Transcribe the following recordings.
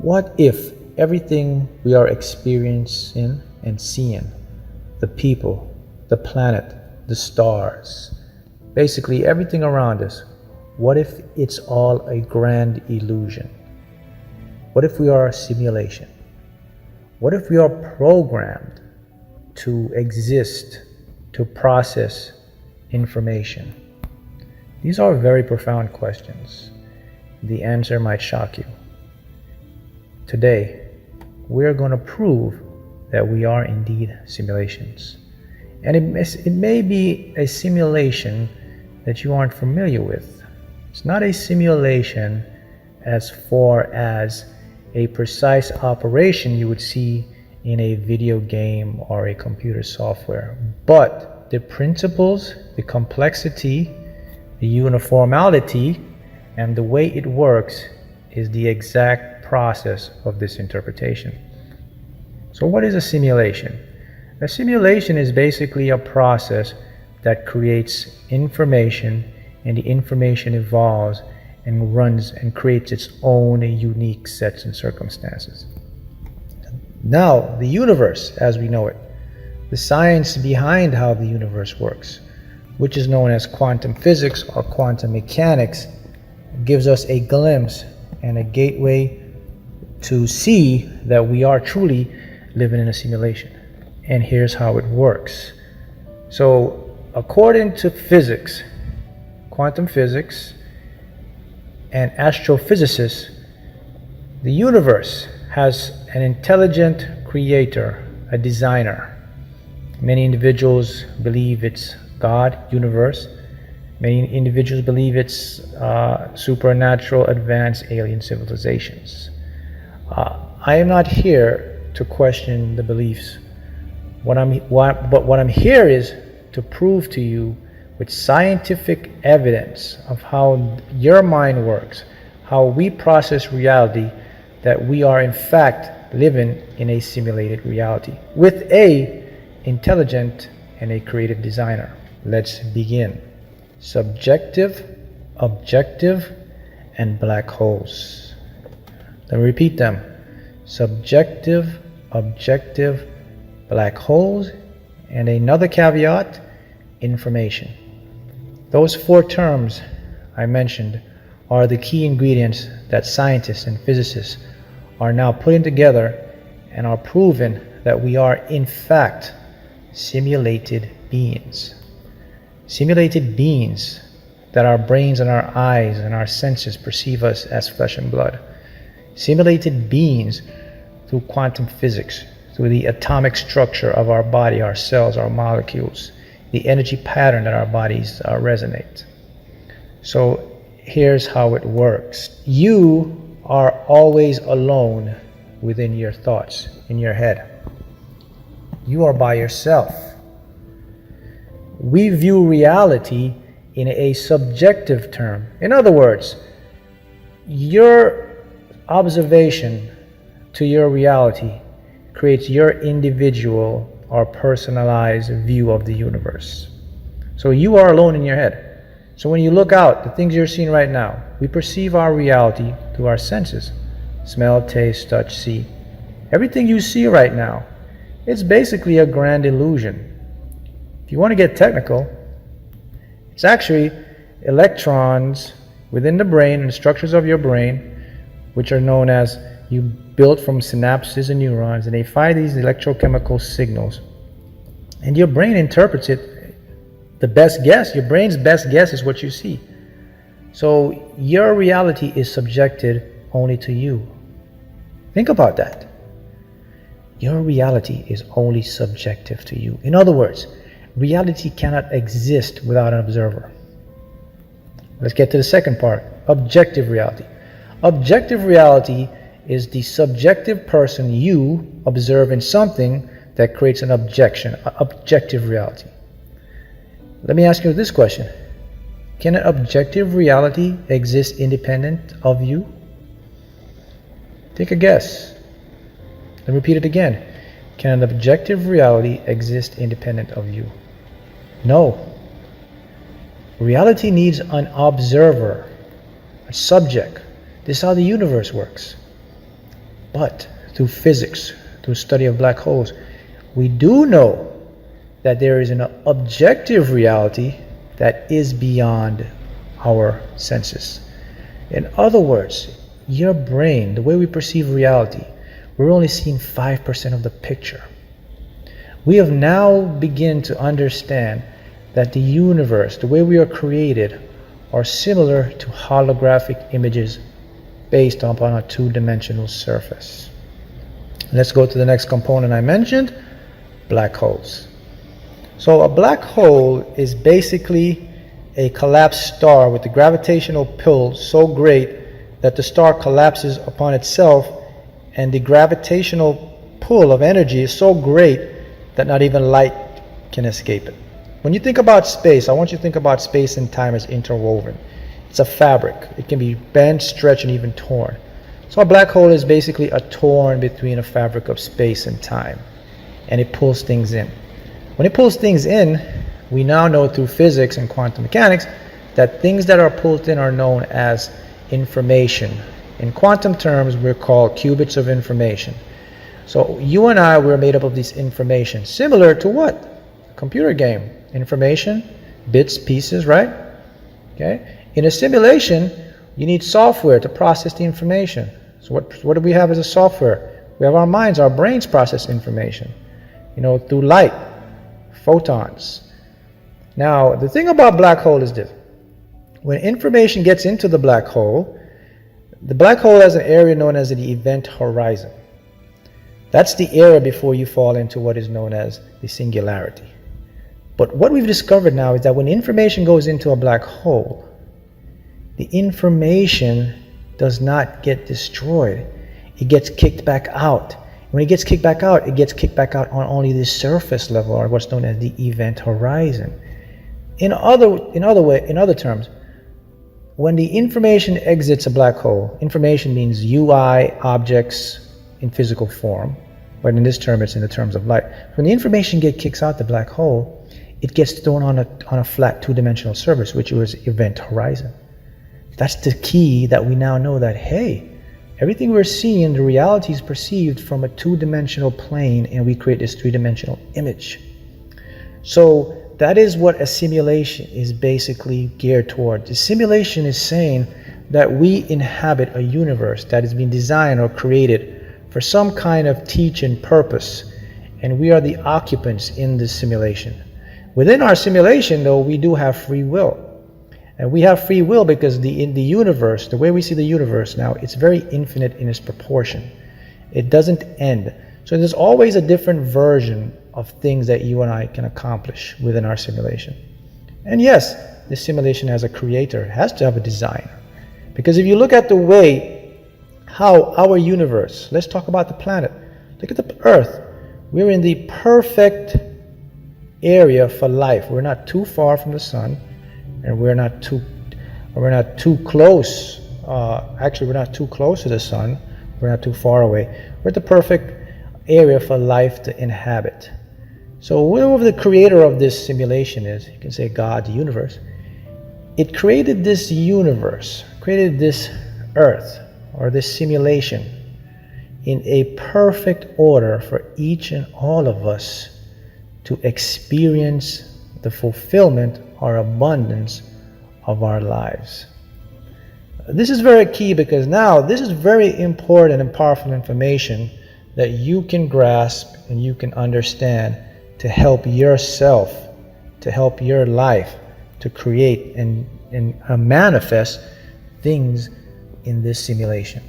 What if everything we are experiencing and seeing, the people, the planet, the stars, basically everything around us, what if it's all a grand illusion? What if we are a simulation? What if we are programmed to exist, to process information? These are very profound questions. The answer might shock you. Today, we're going to prove that we are indeed simulations. And it may be a simulation that you aren't familiar with. It's not a simulation as far as a precise operation you would see in a video game or a computer software. But the principles, the complexity, the uniformity, and the way it works is the exact process of this interpretation. So what is a simulation? A simulation is basically a process that creates information, and the information evolves and runs and creates its own unique sets and circumstances. Now, the universe as we know it, the science behind how the universe works, which is known as quantum physics or quantum mechanics, gives us a glimpse and a gateway to see that we are truly living in a simulation. And here's how it works. So, according to physics, quantum physics, and astrophysicists, the universe has an intelligent creator, a designer. Many individuals believe it's God, universe. Many individuals believe it's supernatural, advanced alien civilizations. I am not here to question the beliefs. But what I'm here is to prove to you with scientific evidence of how your mind works, how we process reality, that we are in fact living in a simulated reality with a intelligent and a creative designer. Let's begin. Subjective, objective, and black holes. Let me repeat them. Subjective, objective, black holes, and another caveat, information. Those four terms I mentioned are the key ingredients that scientists and physicists are now putting together and are proving that we are in fact simulated beings. Simulated beings that our brains and our eyes and our senses perceive us as flesh and blood. Simulated beings through quantum physics, through the atomic structure of our body, our cells, our molecules, the energy pattern that our bodies resonate. So here's how it works. You are always alone within your thoughts, in your head. You are by yourself. We view reality in a subjective term. In other words, your observation to your reality creates your individual or personalized view of the universe. So you are alone in your head. So when you look out, the things you're seeing right now, we perceive our reality through our senses. Smell, taste, touch, see. Everything you see right now, it's basically a grand illusion. If you want to get technical, it's actually electrons within the brain and the structures of your brain, which are known as you built from synapses and neurons, and they fire these electrochemical signals. And your brain interprets it. The best guess, your brain's best guess is what you see. So your reality is subjected only to you. Think about that. Your reality is only subjective to you. In other words, reality cannot exist without an observer. Let's get to the second part, objective reality. Objective reality is the subjective person you observing something that creates an objective reality. Let me ask you this question. Can an objective reality exist independent of you? Take a guess. Let me repeat it again. Can an objective reality exist independent of you? No. Reality needs an observer, a subject. This is how the universe works. But through physics, through study of black holes, we do know that there is an objective reality that is beyond our senses. In other words, your brain, the way we perceive reality, we're only seeing 5% of the picture. We have now begun to understand that the universe, the way we are created, are similar to holographic images based upon a two-dimensional surface. Let's go to the next component I mentioned, black holes. So a black hole is basically a collapsed star with the gravitational pull so great that the star collapses upon itself, and the gravitational pull of energy is so great that not even light can escape it. When you think about space, I want you to think about space and time as interwoven. It's a fabric. It can be bent, stretched, and even torn. So a black hole is basically a torn between a fabric of space and time, and it pulls things in. When it pulls things in, we now know through physics and quantum mechanics that things that are pulled in are known as information. In quantum terms, we're called qubits of information. So you and I, we're made up of this information, similar to what? A computer game. Information, bits, pieces, right? Okay. In a simulation, you need software to process the information. So what do we have as a software? We have our minds, our brains process information, through light, photons. Now, the thing about black hole is this. When information gets into the black hole has an area known as the event horizon. That's the area before you fall into what is known as the singularity. But what we've discovered now is that when information goes into a black hole, the information does not get destroyed. It gets kicked back out. When it gets kicked back out, it gets kicked back out on only the surface level, or what's known as the event horizon. In other terms, when the information exits a black hole, information means UI, objects in physical form, but in this term it's in the terms of light. When the information kicks out the black hole, it gets thrown on a flat two-dimensional surface, which was event horizon. That's the key that we now know that, hey, everything we're seeing, the reality is perceived from a two-dimensional plane, and we create this three-dimensional image. So that is what a simulation is basically geared toward. The simulation is saying that we inhabit a universe that has been designed or created for some kind of teaching purpose, and we are the occupants in this simulation. Within our simulation, though, we do have free will. And we have free will because in the universe, the way we see the universe now, it's very infinite in its proportion. It doesn't end. So there's always a different version of things that you and I can accomplish within our simulation. And yes, this simulation has a creator. It has to have a designer. Because if you look at the way how our universe, let's talk about the planet. Look at the Earth. We're in the perfect area for life. We're not too far from the sun, and we're not too close. Actually, we're not too close to the sun. We're not too far away. We're at the perfect area for life to inhabit. So whoever the creator of this simulation is, you can say God, the universe, it created this universe, created this Earth, or this simulation, in a perfect order for each and all of us to experience the fulfillment or abundance of our lives. This is very key because now this is very important and powerful information that you can grasp and you can understand to help yourself, to help your life, to create and manifest things in this simulation.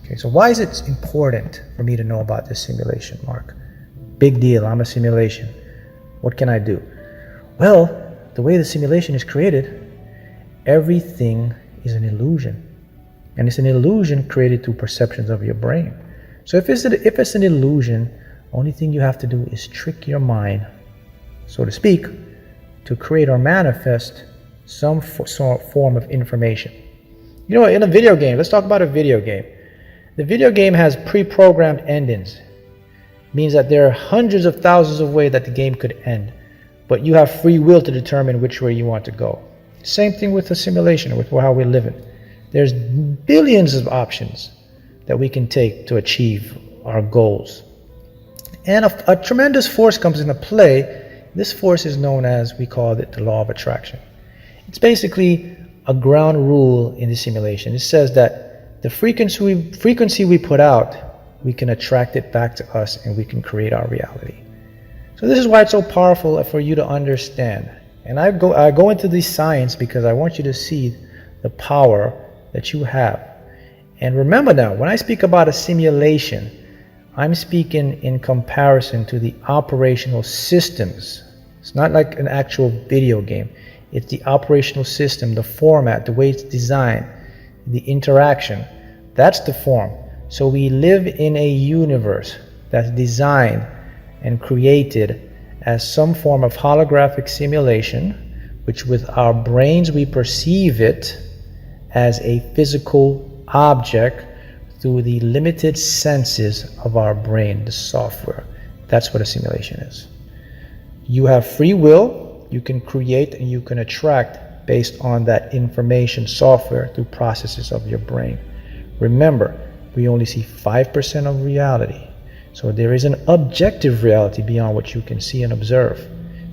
Okay, so why is it important for me to know about this simulation, Mark? Big deal, I'm a simulation. What can I do? Well, the way the simulation is created, everything is an illusion. And it's an illusion created through perceptions of your brain. So if it's an illusion, only thing you have to do is trick your mind, so to speak, to create or manifest some form of information. You know, in a video game, let's talk about a video game. The video game has pre-programmed endings. It means that there are hundreds of thousands of ways that the game could end, but you have free will to determine which way you want to go. Same thing with the simulation, with how we live it. There's billions of options, that we can take to achieve our goals. And a tremendous force comes into play. This force is known as, we call it the law of attraction. It's basically a ground rule in the simulation. It says that the frequency we put out, we can attract it back to us and we can create our reality. So this is why it's so powerful for you to understand. And I go into this science because I want you to see the power that you have. And remember now, when I speak about a simulation, I'm speaking in comparison to the operational systems. It's not like an actual video game. It's the operational system, the format, the way it's designed, the interaction. That's the form. So we live in a universe that's designed and created as some form of holographic simulation, which with our brains we perceive it as a physical object through the limited senses of our brain, the software. That's what a simulation is. You have free will, you can create and you can attract based on that information software through processes of your brain. Remember, we only see 5% of reality. So there is an objective reality beyond what you can see and observe.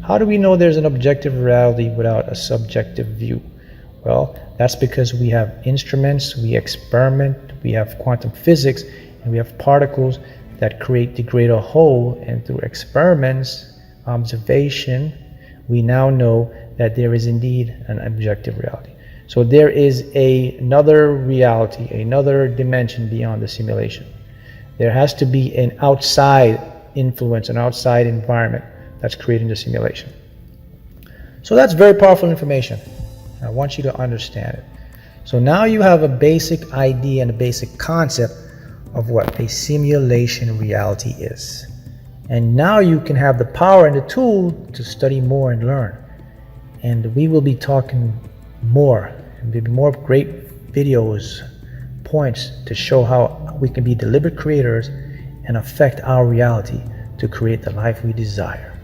How do we know there's an objective reality without a subjective view? Well, that's because we have instruments, we experiment, we have quantum physics, and we have particles that create the greater whole, and through experiments, observation, we now know that there is indeed an objective reality. So there is another reality, another dimension beyond the simulation. There has to be an outside influence, an outside environment that's creating the simulation. So that's very powerful information. I want you to understand it. So now you have a basic idea and a basic concept of what a simulation reality is. And now you can have the power and the tool to study more and learn. And we will be talking more, and there'll be more great videos, points to show how we can be deliberate creators and affect our reality to create the life we desire.